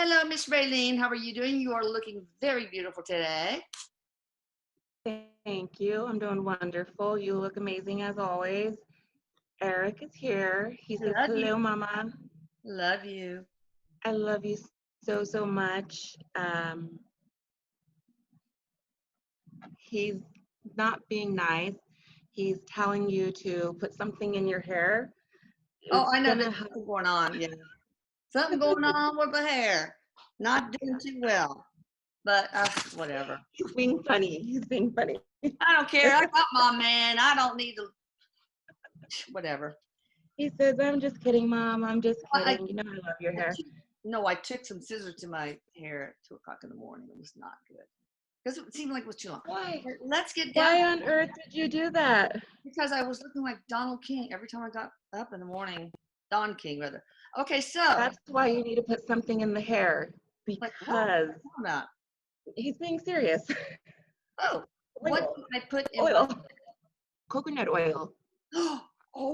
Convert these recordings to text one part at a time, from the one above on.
Hello, Miss Raylene. How are you doing? You are looking very beautiful today. Thank you. I'm doing wonderful. You look amazing as always. Erik is here. He says, Love you. hello, Mama. Love you. I love you so, so much. He's not being nice. He's telling you to put something in your hair. Oh, It's I know gonna there's something going on. Yeah. Something going on with the hair. Not doing too well. But whatever. He's being funny. He's being funny. I don't care. I got my man. I don't need to. Whatever. He says, I'm just kidding, Mom. I'm just I, kidding. You know I love your hair. no, I took some scissors to my hair at 2 o'clock in the morning. It was not good. Because it seemed like it was too long. Why? Let's get down. Why on earth did you do that? Because I was looking like Donald King every time I got up in the morning. Don King, rather. Okay, so. That's why you need to put something in the hair. Like, what are Because you talking about? he's being serious. Oh, what did I put in Oil. what? Coconut oil. Oh,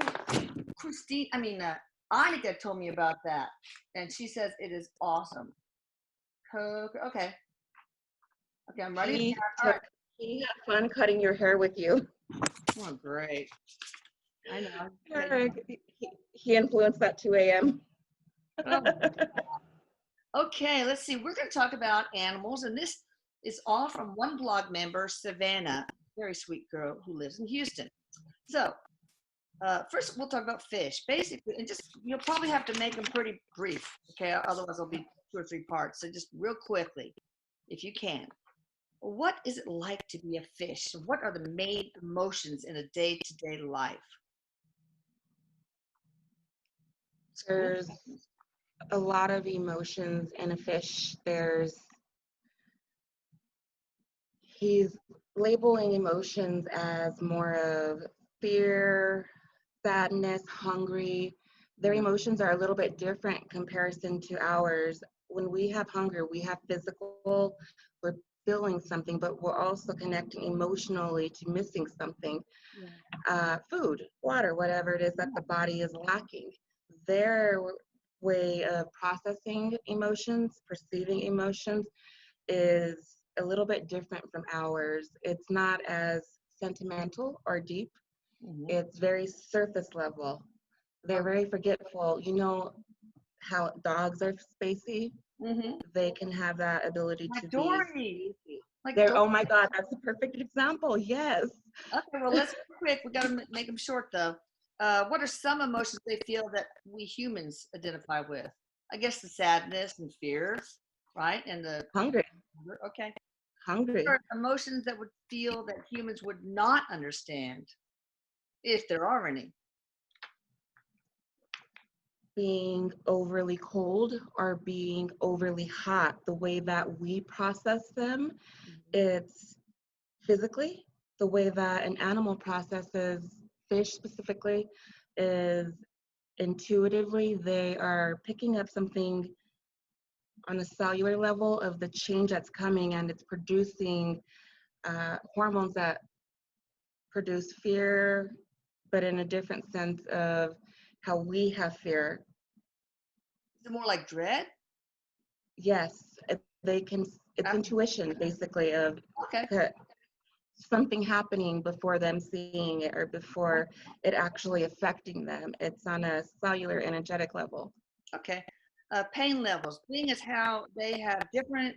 Annika told me about that. And she says it is awesome. Okay. Okay, I'm ready. He had fun cutting your hair with you. Oh, great. I know. Erik, he influenced that 2 a.m. Oh. Okay, let's see. We're going to talk about animals, and this is all from one blog member, Savannah, very sweet girl who lives in Houston. So, first we'll talk about fish, basically, and just you'll probably have to make them pretty brief, okay? Otherwise, it'll be 2 or 3 parts. So, just real quickly, if you can. What is it like to be a fish? What are the main emotions in a day-to-day life? There's a lot of emotions in a fish. He's labeling emotions as more of fear, sadness, hungry. Their emotions are a little bit different in comparison to ours. When we have hunger, we have physical, we're feeling something, but we're also connecting emotionally to missing something. Food, water, whatever it is that the body is lacking. Their way of processing emotions, perceiving emotions, is a little bit different from ours. It's not as sentimental or deep. It's very surface level. They're very forgetful. You know how dogs are spacey? They can have that ability to be. Oh my God, that's a perfect example. Yes. Okay, well, let's be quick. We got to make them short, though. What are some emotions they feel that we humans identify with? I guess the sadness and fear, right? And the hungry. Okay. Hungry. What are emotions that would feel that humans would not understand, if there are any? Being overly cold or being overly hot, the way that we process them, it's physically. The way that an animal processes fish specifically is intuitively. They are picking up something on a cellular level of the change that's coming, and it's producing hormones that produce fear, but in a different sense of how we have fear. Is it more like dread? Yes, it's intuition basically of something happening before them seeing it or before it actually affecting them. It's on a cellular energetic level. Okay. Pain levels, being as how they have different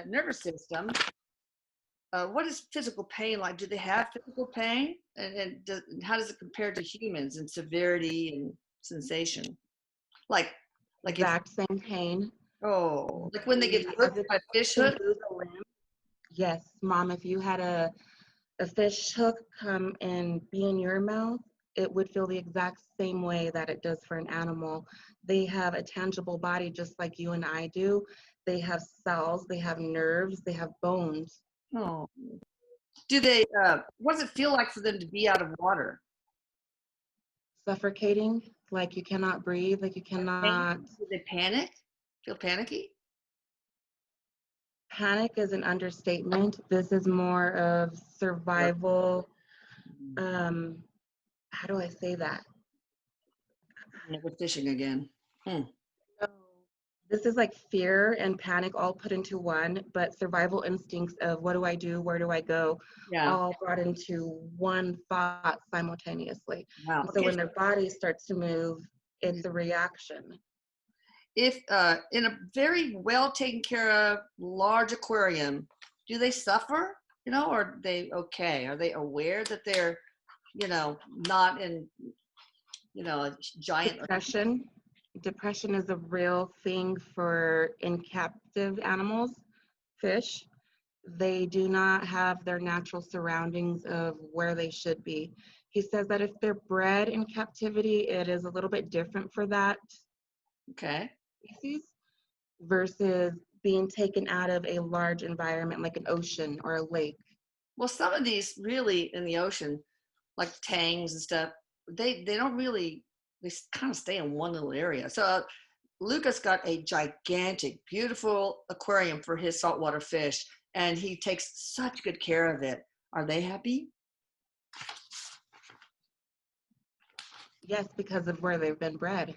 nervous systems. What is physical pain like? Do they have physical pain? And how does it compare to humans in severity and sensation? Like exact same pain. Oh, like when they get hooked by a fish hook? Yes, Mom, if you had a fish hook come and be in your mouth, it would feel the exact same way that it does for an animal. They have a tangible body just like you and I do. They have cells, they have nerves, they have bones. Oh. Do they, what does it feel like for them to be out of water? Suffocating, like you cannot breathe, like you cannot. Do they panic? Feel panicky? Panic is an understatement. This is more of survival. How do I say that? Never fishing again. No. This is like fear and panic all put into one, but survival instincts of what do I do, where do I go, Yeah. all brought into one thought simultaneously. Wow. And so Okay. when their body starts to move, it's a reaction. If in a very well taken care of large aquarium, do they suffer? You know, or are they okay? Are they aware that they're, you know, not in, you know, a giant? Depression is a real thing for in captive animals, fish. They do not have their natural surroundings of where they should be. He says that if they're bred in captivity, it is a little bit different for that Okay. species versus being taken out of a large environment like an ocean or a lake. Well, some of these really in the ocean, like tangs and stuff, they don't really, they kind of stay in one little area. So Lucas got a gigantic, beautiful aquarium for his saltwater fish, and he takes such good care of it. Are they happy? Yes, because of where they've been bred.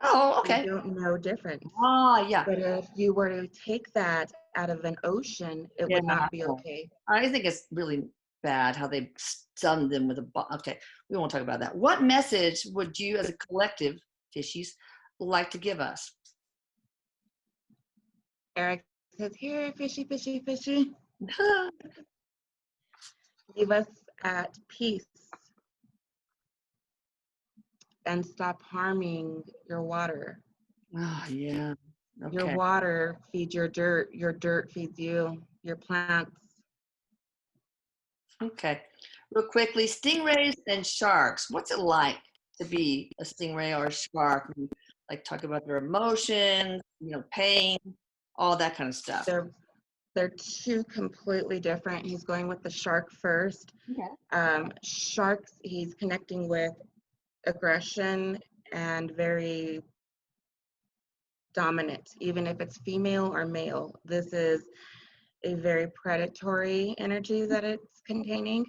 Oh, They okay. don't know difference. Ah, yeah. But if you were to take that out of an ocean, it Yeah. would not be okay. I think it's really bad how they stunned them with a okay, we won't talk about that. What message would you as a collective fishies like to give us? Eric says, here, fishy, fishy, fishy. Leave us at peace and stop harming your water. Oh, yeah. Your Okay. water feeds your dirt feeds you, your plants. Okay. Real quickly, stingrays and sharks. What's it like to be a stingray or a shark? We, like, talk about their emotions, you know, pain, all that kind of stuff. They're two completely different. He's going with the shark first. Okay. Sharks, he's connecting with aggression and very dominant, even if it's female or male. This is a very predatory energy that it's containing.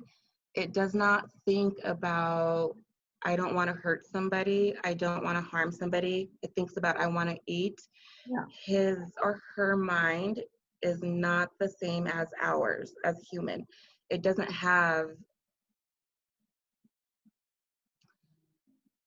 It does not think about, I don't want to hurt somebody, I don't want to harm somebody. It thinks about, I want to eat. Yeah. His or her mind is not the same as ours as human. It doesn't have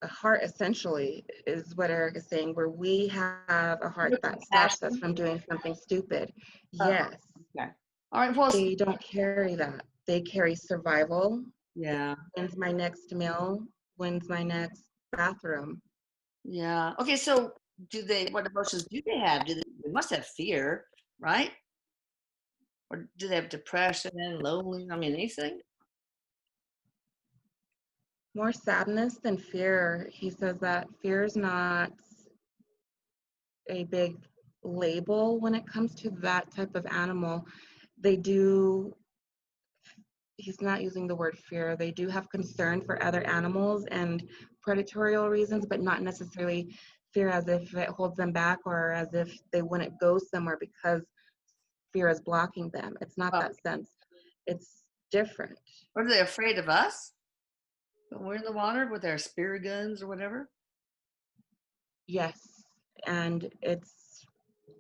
a heart, essentially, is what Eric is saying, where we have a heart that stops us Compassion. from doing something stupid. Oh, Yes, okay. All right. Well, they don't carry that. They carry survival. yeah. When's my next meal? When's my next bathroom? Yeah. Okay. So, do they? What emotions do they have? They must have fear, right? Or do they have depression, lonely? I mean, anything? More sadness than fear. He says that fear is not a big label when it comes to that type of animal. They do, he's not using the word fear, they do have concern for other animals and predatorial reasons, but not necessarily fear as if it holds them back or as if they wouldn't go somewhere because fear is blocking them. It's not Oh, that sense. It's different. or are they afraid of us when we're in the water with our spear guns or whatever? Yes. And it's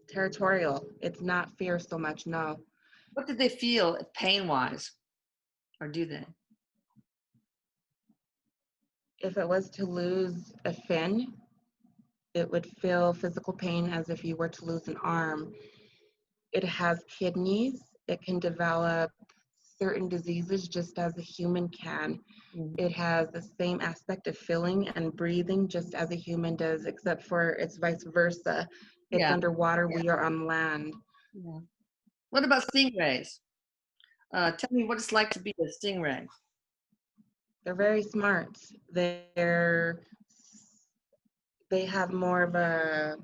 territorial. It's not fear so much, no. What did they feel pain-wise, or do they? If it was to lose a fin, it would feel physical pain as if you were to lose an arm. It has kidneys. It can develop certain diseases just as a human can. Mm. It has the same aspect of feeling and breathing just as a human does, except for it's vice versa. It's Yeah. underwater, we are on land. Yeah. What about stingrays? Tell me what it's like to be a stingray. They're very smart. They have more of a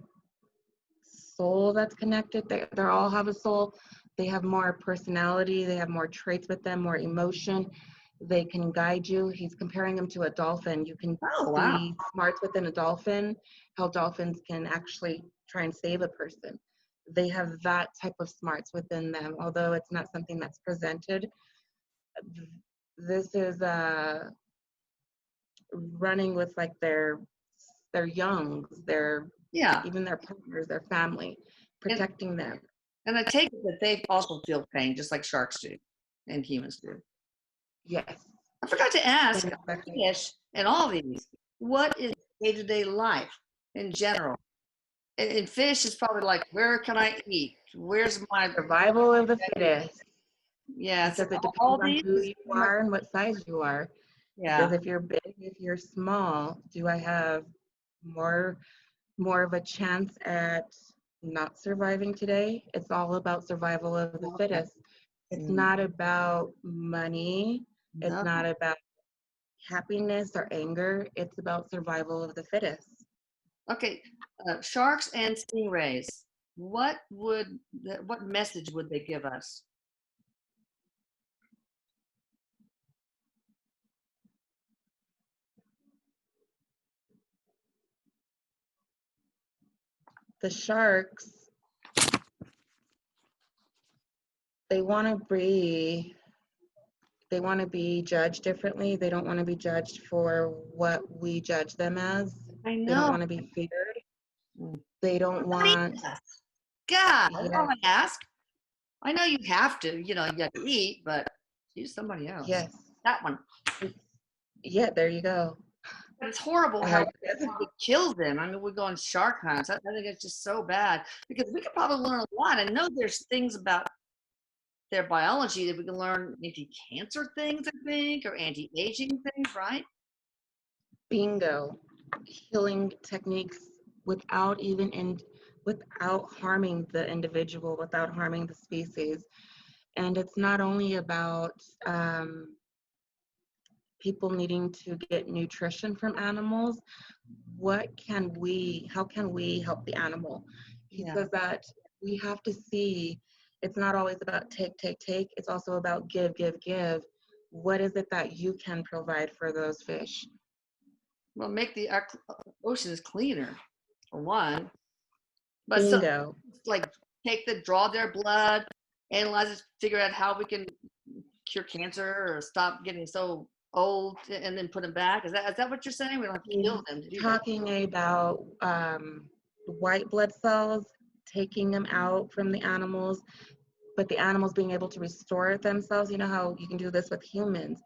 soul that's connected. They all have a soul. They have more personality. They have more traits with them, more emotion. They can guide you. He's comparing them to a dolphin. You can Oh, wow. see smarts within a dolphin, how dolphins can actually try and save a person. They have that type of smarts within them, although it's not something that's presented. This is running with like their youngs, their Yeah. even their partners, their family, protecting them. And I take it that they also feel pain, just like sharks do and humans do. Yes. I forgot to ask And especially fish and all these, what is day-to-day life in general? In fish, it's probably like, where can I eat? Where's my survival of the fittest. yes? Because it All depends on these, who you are and what size you are. yeah. Because if you're big, if you're small, do I have more of a chance at not surviving today? It's all about survival of the fittest. It's not about money. It's No. not about happiness or anger. It's about survival of the fittest. Okay, sharks and stingrays. What message would they give us? The sharks, they want to be judged differently. They don't want to be judged for what we judge them as. I They don't know. want to be feared. Mm. They don't want, God, that's yes, all I ask. I know you have to, you have to eat, but use somebody else. yes. That one. Yeah, there you go. But it's horrible how it kills them. I mean, we go on shark hunts. I think it's just so bad because we could probably learn a lot. I know there's things about their biology that we can learn, anti-cancer things, I think, or anti-aging things, right? Bingo. Healing techniques without harming the individual, without harming the species. And it's not only about people needing to get nutrition from animals. How can we help the animal? He says that we have to see, it's not always about take. It's also about give. What is it that you can provide for those fish? Well, make the oceans cleaner, for one. But Bingo. so, like, draw their blood, analyze it, figure out how we can cure cancer or stop getting so old, and then put them back. Is that what you're saying? We don't have to kill them to do that. Talking about white blood cells, taking them out from the animals, but the animals being able to restore themselves. You know how you can do this with humans,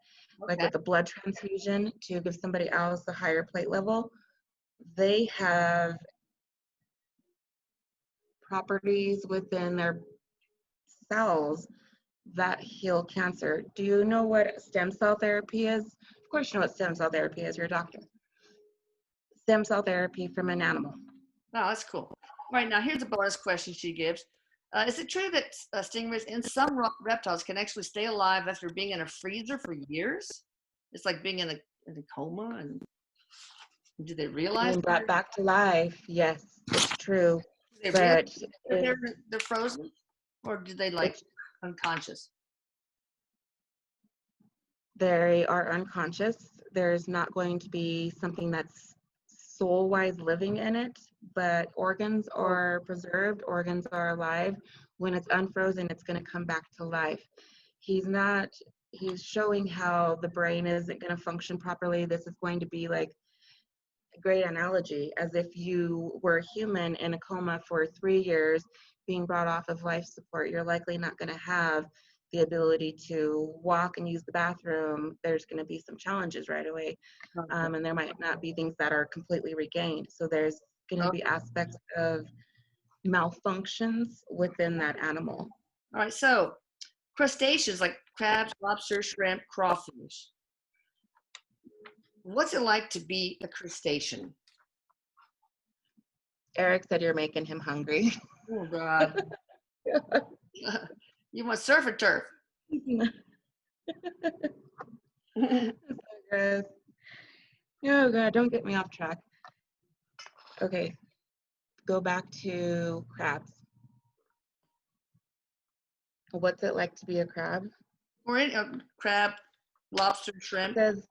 like with the blood transfusion to give somebody else a higher plate level. They have properties within their cells that heal cancer. Do you know what stem cell therapy is? Of course you know what stem cell therapy is, you're a doctor. Stem cell therapy from an animal. Oh, that's cool. All right, now here's a bonus question she gives. Is it true that stingrays and some reptiles can actually stay alive after being in a freezer for years? It's like being in a coma, and do they realize Being brought back to life, yes, it's true. they But they're frozen, or do they unconscious? They are unconscious. There's not going to be something that's soul-wise living in it, but organs are preserved, organs are alive. When it's unfrozen, it's going to come back to life. He's showing how the brain isn't going to function properly. This is going to be like a great analogy, as if you were a human in a coma for 3 years, being brought off of life support. You're likely not going to have the ability to walk and use the bathroom. There's going to be some challenges right away. And there might not be things that are completely regained. So there's going to be aspects of malfunctions within that animal. All right, so crustaceans like crabs, lobster, shrimp, crawfish. What's it like to be a crustacean? Erik said you're making him hungry. Oh, God. You want surf or turf? Oh God, don't get me off track. Okay, go back to crabs. What's it like to be a crab? Or any crab, lobster, shrimp. Because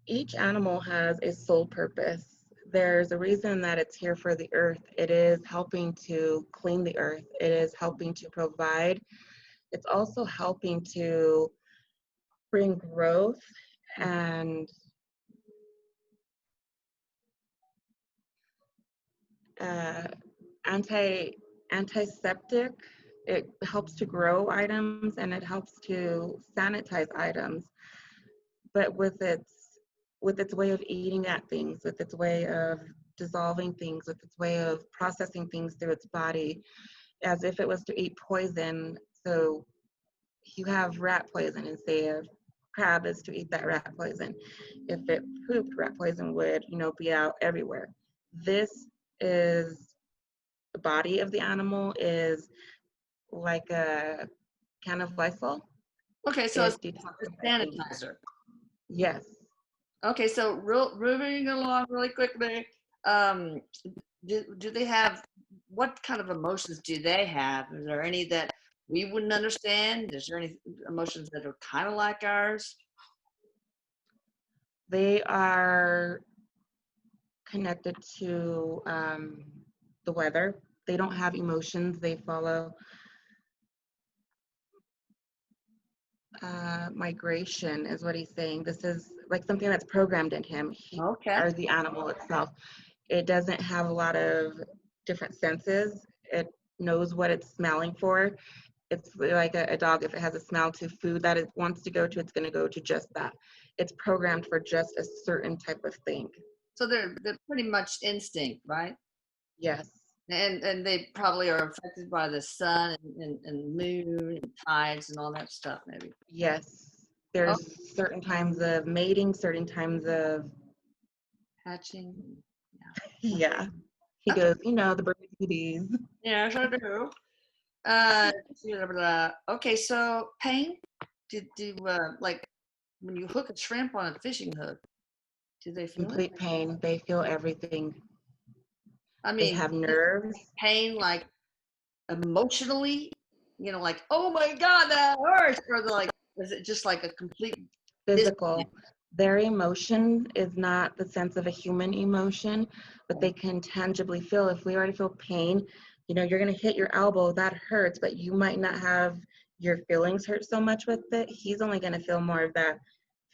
each animal has a sole purpose. There's a reason that it's here for the earth. It is helping to clean the earth. It is helping to provide. It's also helping to bring growth and uh, antiseptic. It helps to grow items and it helps to sanitize items. But with its way of eating at things, with its way of dissolving things, with its way of processing things through its body, as if it was to eat poison. So you have rat poison and say a crab is to eat that rat poison. If it pooped, rat poison would, be out everywhere. This is the body of the animal is like a can of Lysol. Okay, so It it's a detoxifies things. sanitizer. Yes. Okay, so moving along really quickly, do they have, what kind of emotions do they have? Is there any that we wouldn't understand? Is there any emotions that are kind of like ours? They are connected to the weather. They don't have emotions. They follow migration, is what he's saying. This is like something that's programmed in him, Okay. or the animal itself. It doesn't have a lot of different senses. It knows what it's smelling for. It's like a dog. If it has a smell to food that it wants to go to, it's going to go to just that. It's programmed for just a certain type of thing. So they're pretty much instinct, right? Yes. And they probably are affected by the sun and moon and tides and all that stuff, maybe. Yes. Oh, There's certain times of mating, certain times of, hatching. yeah. He goes, the birds and bees. Yeah, sure do. Okay, so pain. Do like when you hook a shrimp on a fishing hook, do they feel it? Complete pain. They feel everything. I They mean, have nerves. pain like emotionally, like, oh my God, that hurts, or like, is it just like a complete Physical. Their emotion is not the sense of a human emotion, but they can tangibly feel. If we already feel pain, you're going to hit your elbow, that hurts, but you might not have your feelings hurt so much with it. He's only going to feel more of that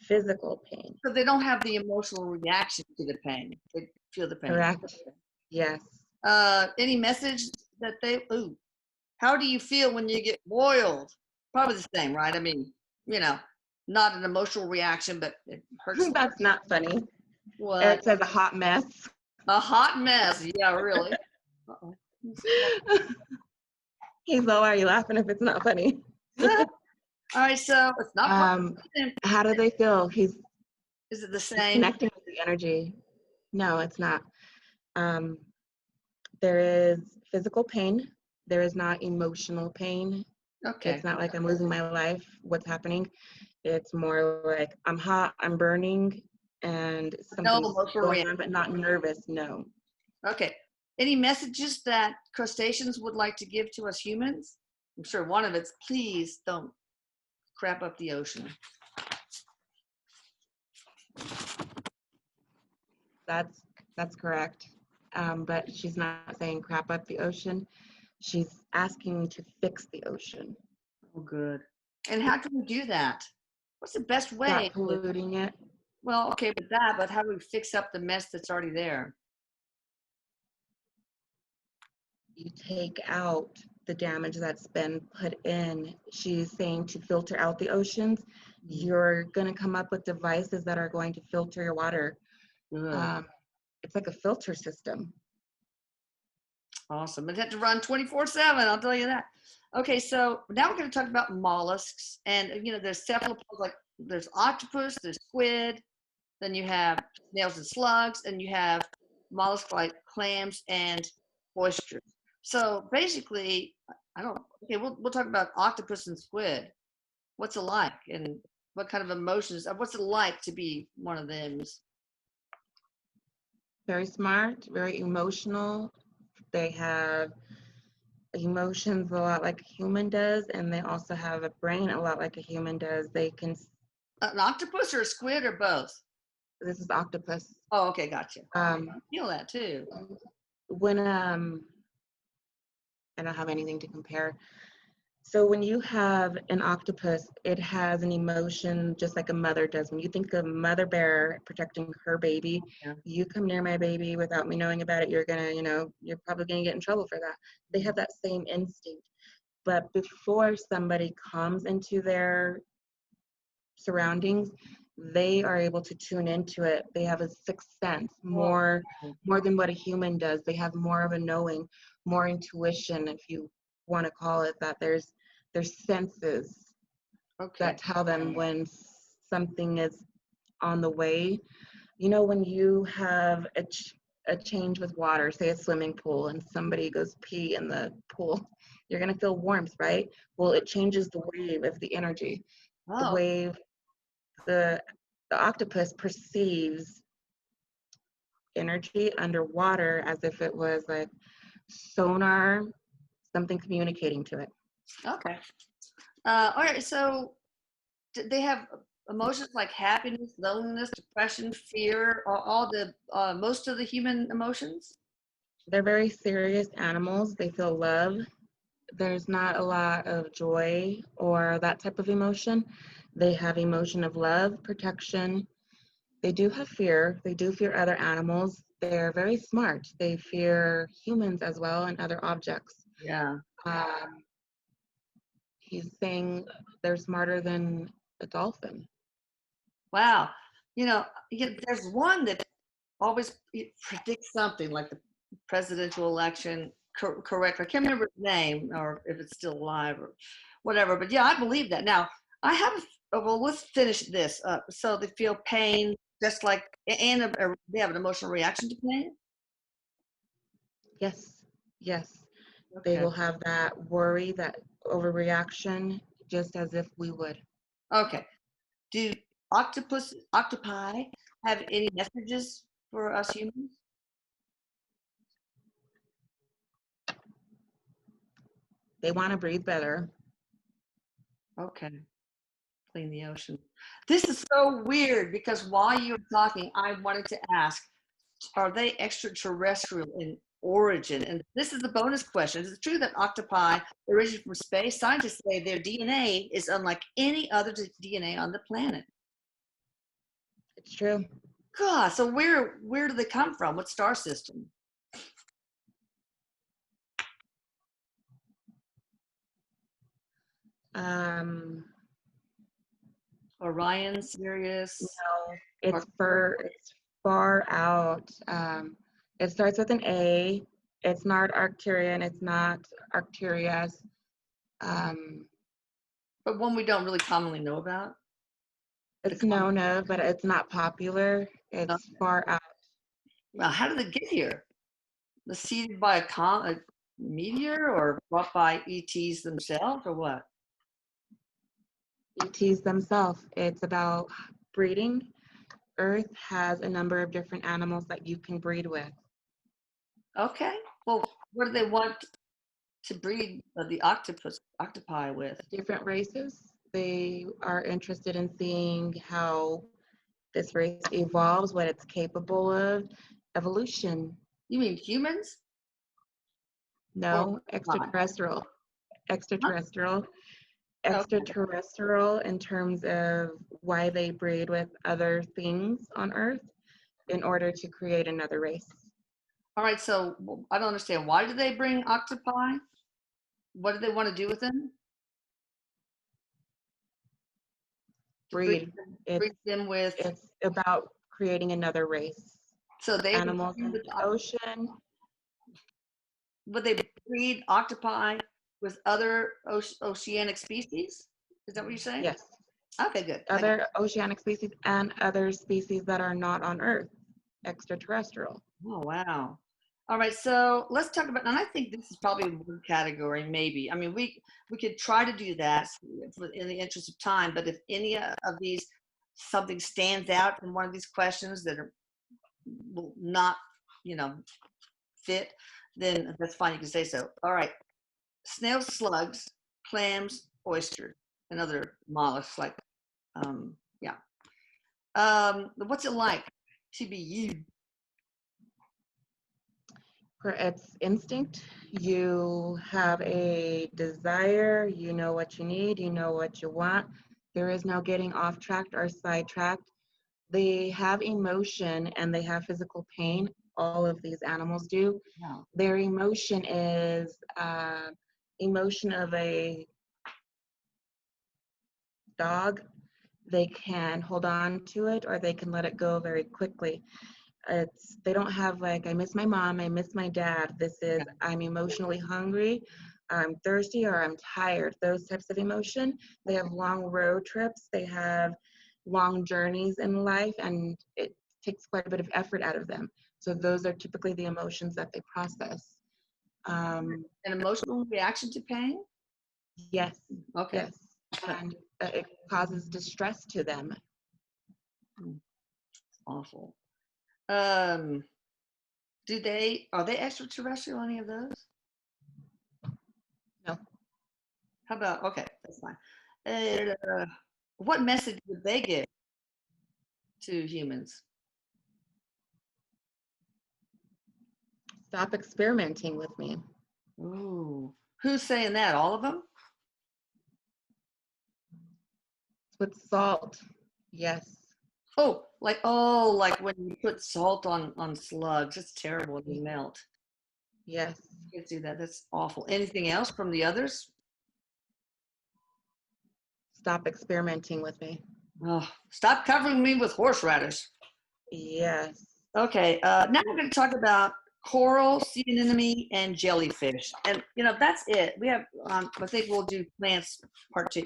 physical pain. So they don't have the emotional reaction to the pain. They feel the pain. Correct. Yes. Any message that how do you feel when you get boiled? Probably the same, right? I mean, not an emotional reaction, but it hurts. That's not funny. What? Eric says a hot mess. A hot mess. Yeah, really. Uh-oh. He's low. Why are you laughing if it's not funny? All right, so it's not funny. How do they feel? Is it the same? Connecting with the energy. No, it's not. There is physical pain. There is not emotional pain. Okay. It's not like I'm losing my life. What's happening? It's more like I'm hot, I'm burning, and something's going on, but not nervous. No. Okay. Any messages that crustaceans would like to give to us humans? I'm sure one of it's, please don't crap up the ocean. That's correct. But she's not saying crap up the ocean. She's asking to fix the ocean. Oh, good. And how can we do that? What's the best way? Stop polluting it. Well, okay, but how do we fix up the mess that's already there? You take out the damage that's been put in. She's saying to filter out the oceans. You're going to come up with devices that are going to filter your water. It's like a filter system. Awesome. It had to run 24/7, I'll tell you that. Okay, so now we're going to talk about mollusks. And, there's cephalopods, like there's octopus, there's squid, then you have snails and slugs, and you have mollusks like clams and oysters. So basically, we'll talk about octopus and squid. What's it like, and what kind of emotions, what's it like to be one of them? Very smart, very emotional. They have emotions a lot like a human does, and they also have a brain a lot like a human does. They can. An octopus or a squid or both? This is octopus. Oh, okay, gotcha. I feel that too. When I don't have anything to compare. So when you have an octopus, it has an emotion just like a mother does. When you think of mother bear protecting her baby, Yeah. you come near my baby without me knowing about it, you're gonna, you're probably gonna get in trouble for that. They have that same instinct. But before somebody comes into their surroundings, they are able to tune into it. They have a sixth sense, more than what a human does. They have more of a knowing, more intuition, if you want to call it that. There's senses that tell them when something is on the way. You know, when you have a change with water, say a swimming pool, and somebody goes pee in the pool, you're gonna feel warmth, right? Well, it changes the wave of the energy. The Oh, wave, the octopus perceives energy underwater as if it was like sonar, something communicating to it. okay. All right. So they have emotions like happiness, loneliness, depression, fear, all the most of the human emotions. They're very serious animals. They feel love. There's not a lot of joy or that type of emotion. They have emotion of love, protection. They do have fear. They do fear other animals. They're very smart. They fear humans as well and other objects. Yeah. Um, he's saying they're smarter than a dolphin. Wow. There's one that always predicts something like the presidential election correct. I can't remember his name or if it's still alive or whatever. But yeah, I believe that. Now, I have, well, let's finish this up. So they feel pain just like, and they have an emotional reaction to pain. Yes, yes. They Okay. will have that worry, that overreaction, just as if we would. Okay. Do octopi have any messages for us humans? They want to breathe better. Okay. Clean the ocean. This is so weird because while you were talking, I wanted to ask, are they extraterrestrial in origin? And this is the bonus question. Is it true that octopi originate from space? Scientists say their DNA is unlike any other DNA on the planet. It's true. God, so where do they come from? What star system? Um, Orion, Sirius? no, it's far out. It starts with an A. It's not Arcturian. It's not Arcturus. Um, But one we don't really commonly know about. it's known of, but it's not popular. No. It's far out. Well, how did they get here? Was seeded by a meteor or brought by ETs themselves or what? ETs themselves. It's about breeding. Earth has a number of different animals that you can breed with. Okay. Well, what do they want to breed the octopi with? Different races. They are interested in seeing how this race evolves, what it's capable of. Evolution. You mean humans? Or No, not? extraterrestrial. Huh? Extraterrestrial. Okay. Extraterrestrial in terms of why they breed with other things on Earth in order to create another race. All right. So I don't understand. Why do they bring octopi? What do they want to do with them? To Breed. breed them with. It's about creating another race. So they would Animals in the ocean. would they breed octopi with other oceanic species? Is that what you're saying? Yes. Okay, good. Other oceanic species and other species that are not on Earth, extraterrestrial. Oh, wow. All right, so let's talk about, and I think this is probably one category, maybe. I mean, we could try to do that in the interest of time, but if any of these, something stands out in one of these questions that will not, you know, fit, then that's fine, you can say so. All right, snails, slugs, clams, oysters, and other mollusks like, yeah. What's it like to be you? It's instinct. You have a desire, you know what you need, you know what you want. There is no getting off track or sidetracked. They have emotion and they have physical pain. All of these animals do. No. Their emotion is emotion of a dog. They can hold on to it or they can let it go very quickly. They don't have like, I miss my mom, I miss my dad. This is, I'm emotionally hungry, I'm thirsty, or I'm tired. Those types of emotion. They have long road trips, they have long journeys in life, and it takes quite a bit of effort out of them. So those are typically the emotions that they process. An emotional reaction to pain? Yes. Okay. Yes. And it causes distress to them. Awful. Are they extraterrestrial, any of those? No. How about, okay, that's fine. What message would they give to humans? Stop experimenting with me. Ooh, who's saying that? All of them? With salt. Yes. Oh, like when you put salt on slugs, it's terrible. They melt. Yes. You can't do that. That's awful. Anything else from the others? Stop experimenting with me. Oh, stop covering me with horseradish. Yes. Okay, now we're going to talk about coral, sea anemone, and jellyfish. And, that's it. We have, I think we'll do plants part 2.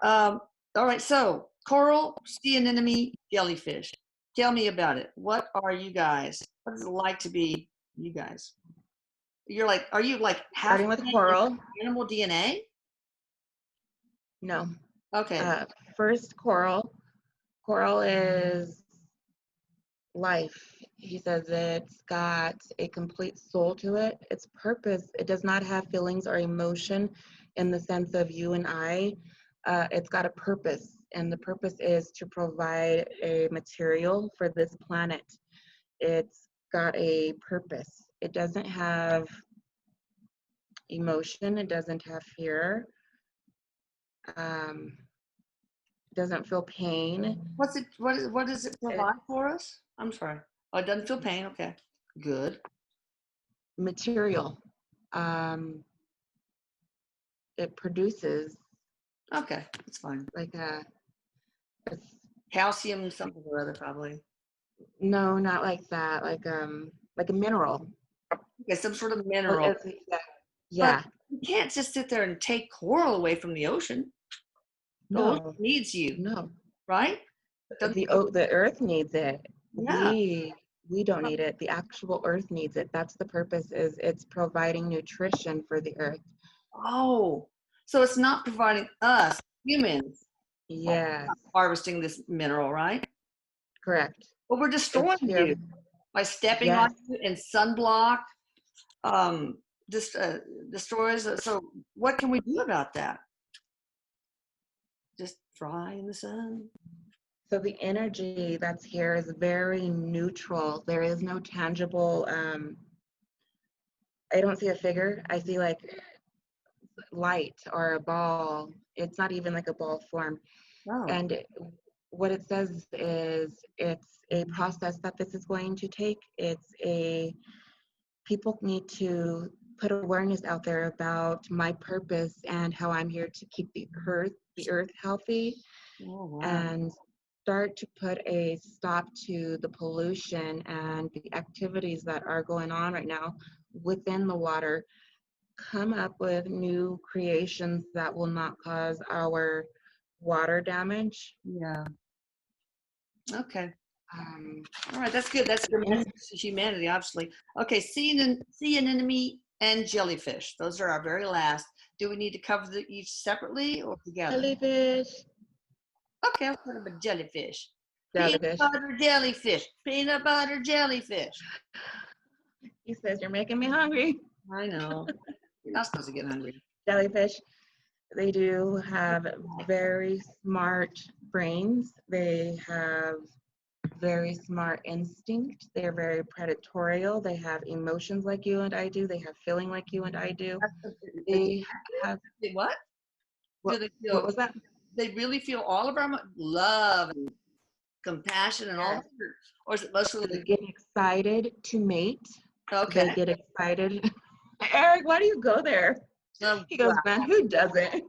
All right, so coral, sea anemone, jellyfish. Tell me about it. What are you guys? What is it like to be you guys? Are you like half Starting with coral. animal DNA? No. Okay. First, coral. Coral is life. He says it's got a complete soul to it. Its purpose, it does not have feelings or emotion in the sense of you and I. It's got a purpose, and the purpose is to provide a material for this planet. It's got a purpose. It doesn't have emotion. It doesn't have fear. Doesn't feel pain. What does it provide for us? I'm sorry. Oh, it doesn't feel pain. Okay. Good. Material. It produces Okay, that's fine. like a Calcium, something or other, probably. no, not like that. Like a mineral. Okay, some sort of Well, mineral. yeah. But Yeah. you can't just sit there and take coral away from the ocean. The ocean No. needs you, No. right? The earth needs it. Yeah. We don't need it. The actual earth needs it. That's the purpose, is it's providing nutrition for the earth. Oh, so it's not providing us humans Yes. harvesting this mineral, right? Correct. But we're It's destroying here. you by stepping on Yes. you, and sunblock just destroys it. So what can we do about that? Just fry in the sun? So the energy that's here is very neutral. There is no tangible, I don't see a figure. I see like light or a ball. It's not even like a ball form. Oh. And what it says is it's a process that this is going to take. People need to put awareness out there about my purpose and how I'm here to keep the earth healthy. Oh, wow. And start to put a stop to the pollution and the activities that are going on right now within the water. Come up with new creations that will not cause our water damage. Yeah. Okay. All right, that's good. That's good message to humanity, obviously. Okay, sea anemone and jellyfish. Those are our very last. Do we need to cover each separately or together? Jellyfish. Okay, I'll put them a jellyfish. Jellyfish. Peanut butter jellyfish. Peanut butter jellyfish. He says, you're making me hungry. I know. You're not supposed to get hungry. Jellyfish, they do have very smart brains. They have very smart instinct. They're very predatorial. They have emotions like you and I do. They have feeling like you and I do. They have What? Do they what feel? was that? They really feel all of our love and compassion and all Yes. that, or is it mostly? They get excited to mate. Okay. They get excited. Eric, why do you go there? So, He goes, man, who doesn't?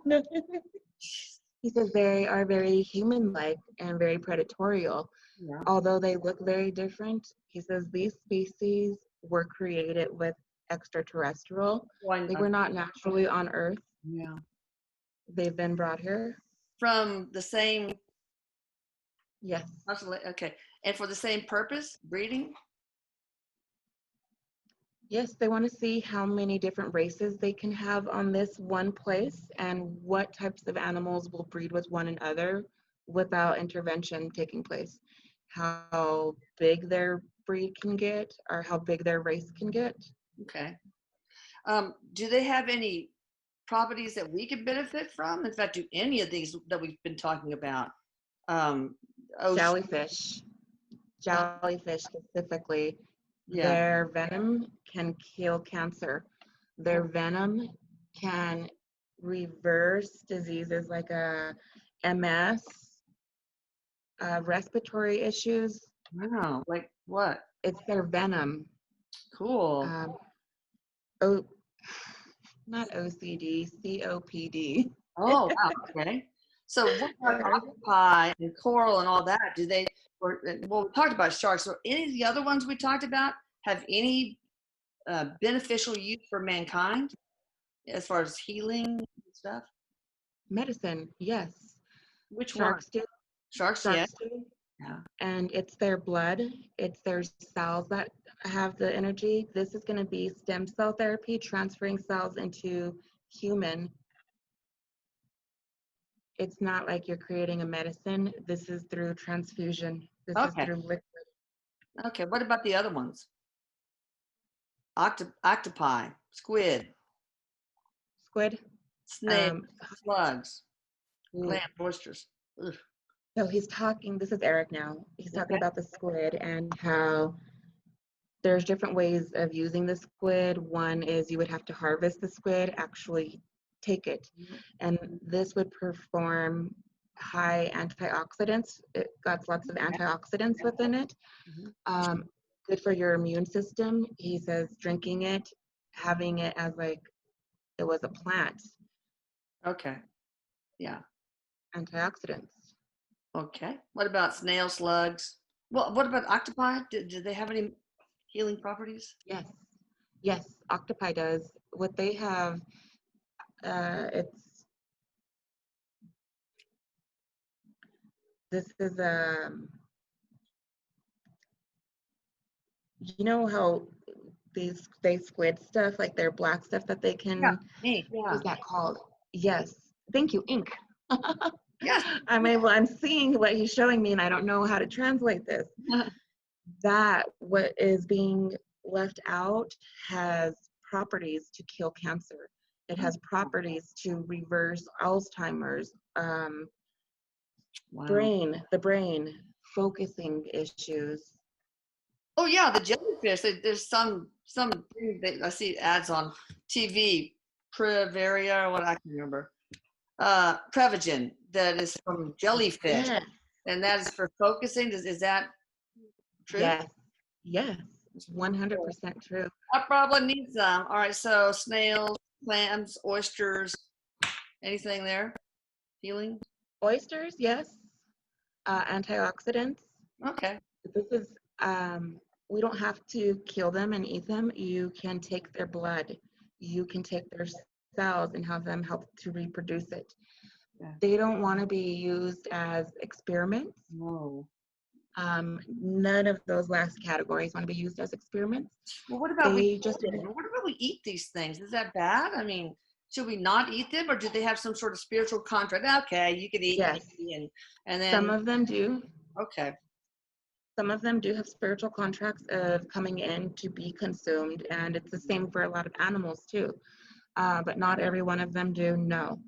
He says they are very human-like and very predatorial. yeah. Although they look very different, he says these species were created with extraterrestrial. Why They not? were not naturally on Earth. Yeah. They've been brought here. From the same. Yes. Okay. And for the same purpose, breeding. Yes, they want to see how many different races they can have on this one place and what types of animals will breed with one another without intervention taking place. How big their breed can get or how big their race can get. Okay. Do they have any properties that we could benefit from? In fact, do any of these that we've been talking about? Jellyfish. Jellyfish specifically, Yeah. their venom can kill cancer. Their venom can reverse diseases like MS, respiratory issues. Wow. Like what? It's their venom. Cool. Oh, not OCD, COPD. Oh, wow. Okay. So what about octopi and coral and all that? Do they, well, we talked about sharks. So any of the other ones we talked about have any beneficial use for mankind as far as healing and stuff? Medicine, yes. Which Sharks do. Sharks, yeah. Sharks do. Yeah. And it's their blood, it's their cells that have the energy. This is going to be stem cell therapy, transferring cells into human. It's not like you're creating a medicine. This is through transfusion. This is Okay. through liquid. Okay. What about the other ones? Octopi, squid, Squid. snails, slugs, Ooh. clam, oysters. Ugh. So he's talking, this is Eric now. He's talking about the squid and how there's different ways of using the squid. One is you would have to harvest the squid, actually take it. And this would perform high antioxidants. It got lots of antioxidants within it. Good for your immune system. He says drinking it, having it as like it was a plant. Okay. Yeah. Antioxidants. Okay. What about snail slugs? Well, what about octopi? Do they have any healing properties? Yes. Yes, octopi does. What they have, this is you know how they squid stuff, like their black stuff that they can, what is that called? Yes. Thank you, ink. Yes. I'm seeing what he's showing me and I don't know how to translate this. That what is being left out has properties to kill cancer. It has properties to reverse Alzheimer's, the brain, focusing issues. Oh yeah, the jellyfish. There's some that I see ads on TV, Prevaria or what I can remember. Prevagen that is from jellyfish, and that is for focusing. Is that true? Yes, yes, 100% true. I probably need some. All right, so snails, clams, oysters, anything there? Healing? Oysters, yes. Antioxidants. Okay. This is, we don't have to kill them and eat them. You can take their blood. You can take their cells and have them help to reproduce it. Yeah. They don't want to be used as experiments. No. None of those last categories want to be used as experiments. Well, what about what about we eat these things? Is that bad? I mean, should we not eat them, or do they have some sort of spiritual contract? Okay, you can eat. Yes. And then some of them do. Okay. Some of them do have spiritual contracts of coming in to be consumed, and it's the same for a lot of animals too. But not every one of them do. No.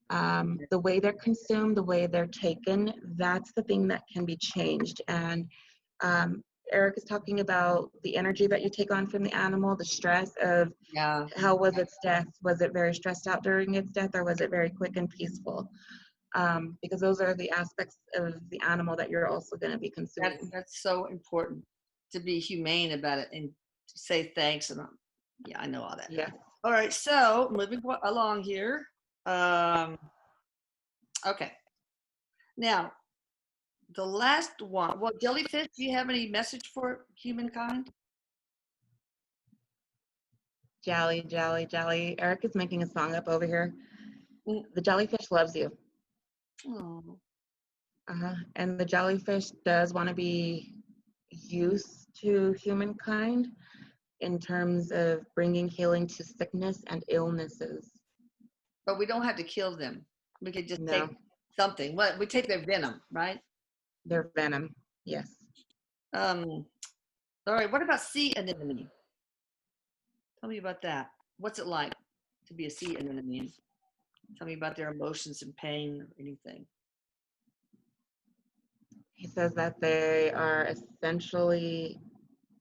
The way they're consumed, the way they're taken, that's the thing that can be changed. And Erik is talking about the energy that you take on from the animal, the stress of Yeah. how was its death? Was it very stressed out during its death, or was it very quick and peaceful? Because those are the aspects of the animal that you're also going to be consuming. That's so important, to be humane about it and to say thanks. And yeah, I know all that. Yeah. All right, so moving along here. Okay. Now, the last one. Well, jellyfish, do you have any message for humankind? Jolly, jolly, jolly. Erik is making a song up over here. Mm. The jellyfish loves you. Oh. And the jellyfish does want to be used to humankind in terms of bringing healing to sickness and illnesses. But we don't have to kill them. We could just take No, something. What we take their venom, right? their venom, yes. All right. What about sea anemone? Tell me about that. What's it like to be a sea anemone? Tell me about their emotions and pain or anything. He says that they are essentially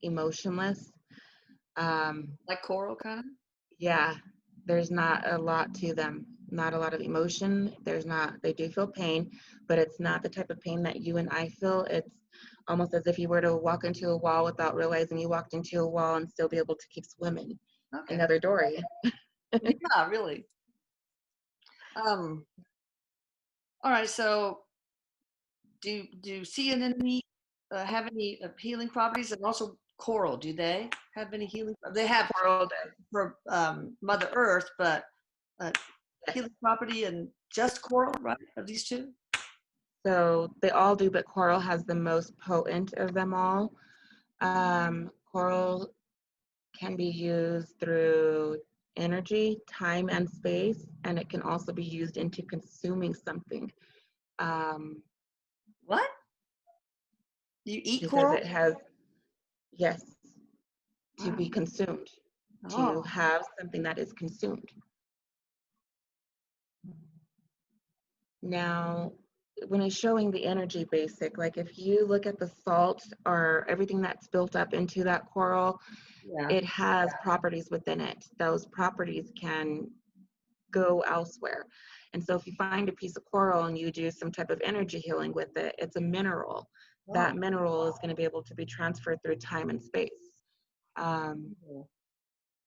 emotionless. Like coral, kind of? Yeah, there's not a lot to them, not a lot of emotion. They do feel pain, but it's not the type of pain that you and I feel. It's almost as if you were to walk into a wall without realizing you walked into a wall and still be able to keep swimming. Okay. Another Dory. Yeah, really. All right. So, do sea anemone have any healing properties? And also coral, do they have any healing? They have Coral does. for Mother Earth, but Yes. healing property and just coral, right? Of these two? So they all do, but coral has the most potent of them all. Coral can be used through energy, time, and space, and it can also be used into consuming something. What? You eat Because coral? it has, yes, to Wow. be consumed, to Oh, have something that is consumed. Now, when it's showing the energy basic, like if you look at the salt or everything that's built up into that coral, yeah. it has properties within it. Those properties can go elsewhere. And so if you find a piece of coral and you do some type of energy healing with it, it's a mineral. That Oh. mineral is going to be able to be transferred through time and space.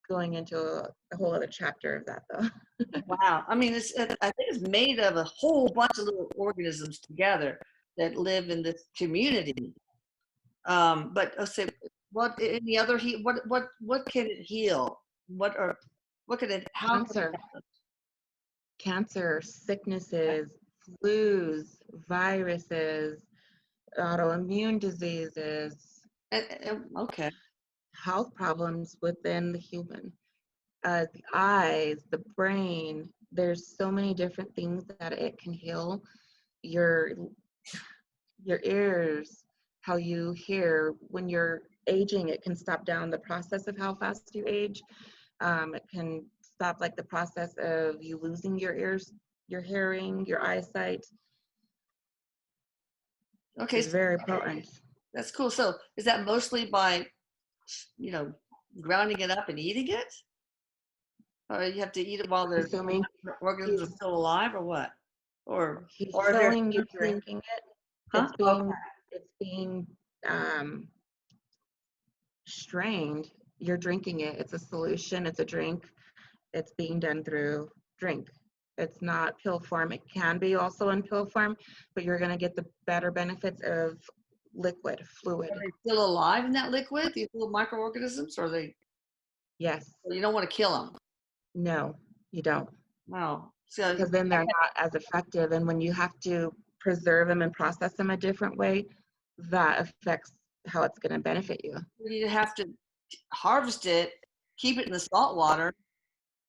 Going into a whole other chapter of that, though. Wow. I mean, I think it's made of a whole bunch of little organisms together that live in this community. But let's say, what any other what can it heal? What can it? How can it Cancer, help us? cancer, sicknesses, flus, viruses, autoimmune diseases, Okay. health problems within the human. The eyes, the brain, there's so many different things that it can heal. Your your ears, how you hear. When you're aging, it can stop down the process of how fast you age. It can stop like the process of you losing your ears, your hearing, your eyesight. Okay. It's very potent. That's cool. So is that mostly by, you know, grounding it up and eating it? Or you have to eat it while the Consuming, organisms are he's, still alive, or what? he's Or if they're showing you surgery. drinking it. Huh? It's being strained. You're drinking it. It's a solution. It's a drink. It's being done through drink. It's not pill form. It can be also in pill form, but you're going to get the better benefits of liquid, fluid. Are they still alive in that liquid? These little microorganisms, or Yes. you don't want to kill them? No, you don't. No. So Because then they're not as effective. And when you have to preserve them and process them a different way, that affects how it's going to benefit you. you have to harvest it, keep it in the salt water,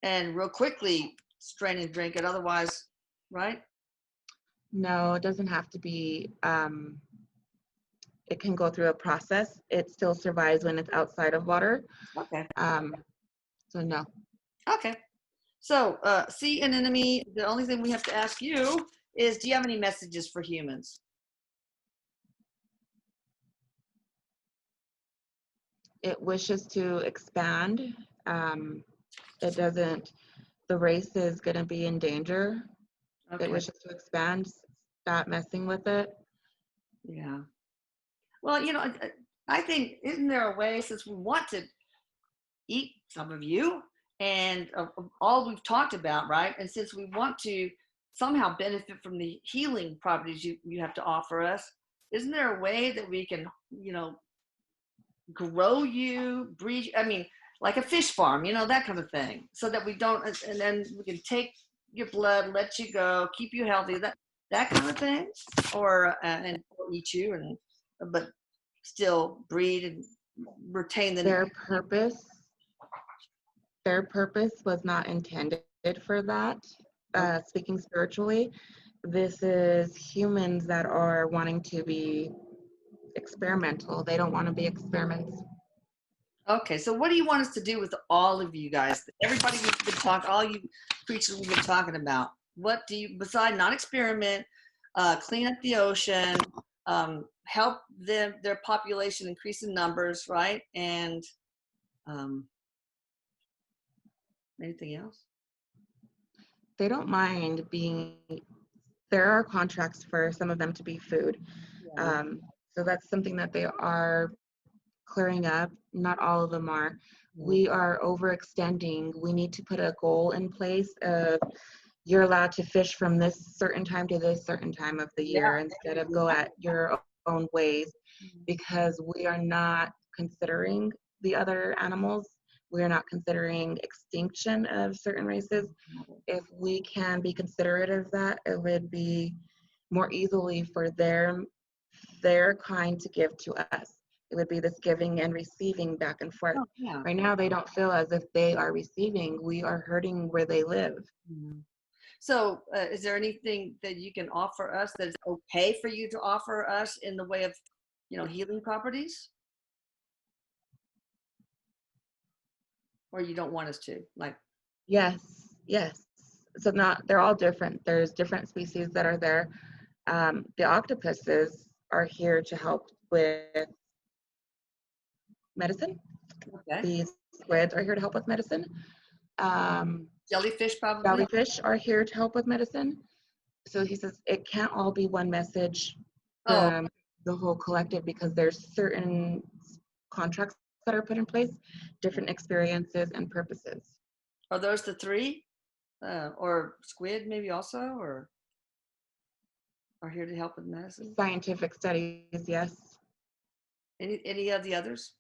and real quickly strain and drink it. Otherwise, right? No, it doesn't have to be. It can go through a process. It still survives when it's outside of water. Okay. So no. Okay. So, sea anemone, the only thing we have to ask you is, do you have any messages for humans? it wishes to expand. It doesn't, the race is going to be in danger. Okay. It wishes to expand. Stop messing with it. Yeah. Well, you know, I think, isn't there a way, since we want to eat some of you and of all we've talked about, right? And since we want to somehow benefit from the healing properties you have to offer us, isn't there a way that we can, you know, grow you, breed, I mean, like a fish farm, you know, that kind of thing, so that we don't, and then we can take your blood, let you go, keep you healthy, that kind of thing, or and eat you, and but still breed and retain the their purpose was not intended for that. Speaking spiritually, this is humans that are wanting to be experimental. They don't want to be experiments. Okay, so what do you want us to do with all of you guys? Everybody we've been talking, all you creatures we've been talking about. What do you, besides not experiment, clean up the ocean, help their population increase in numbers, right? And anything else? They don't mind being, there are contracts for some of them to be food. Yeah. So that's something that they are clearing up. Not all of them are. We are overextending. We need to put a goal in place of, you're allowed to fish from this certain time to this certain time of the year, instead of go at your own ways, because we are not considering the other animals. We are not considering extinction of certain races. If we can be considerate of that, it would be more easily for their kind to give to us. It would be this giving and receiving back and forth. Oh, yeah. Right now, they don't feel as if they are receiving. We are hurting where they live. Mm-hmm. So is there anything that you can offer us that is okay for you to offer us in the way of, you know, healing properties? Or you don't want us to? Like, Yes. So they're all different. There's different species that are there. The octopuses are here to help with medicine. okay. The squids are here to help with medicine. Jellyfish probably? Jellyfish are here to help with medicine. So he says it can't all be one message from the whole collective, because there's certain contracts that are put in place, different experiences and purposes. Are those the three? Or squid maybe also, or are here to help with medicine? Scientific studies, yes. Any of the others?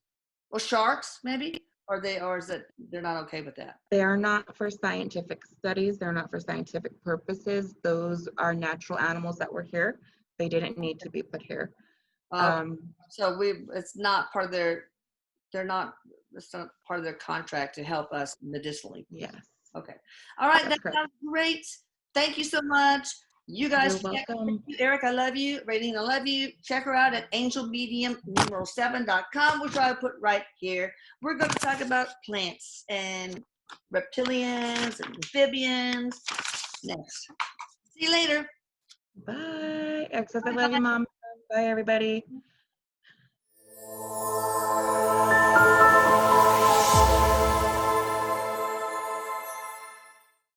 Or sharks maybe? Or is it they're not okay with that? They are not for scientific studies. They're not for scientific purposes. Those are natural animals that were here. They didn't need to be put here. So it's not part of it's not part of their contract to help us medicinally. Yes. Okay. All right. That's That sounds great. Thank you so much. You guys, you're welcome. Erik, I love you. Raylene, I love you. Check her out at angelmedium7.com, which I put right here. We're going to talk about plants and reptilians and amphibians next. See you later. Bye. Access, I love you, Mom. Bye, everybody.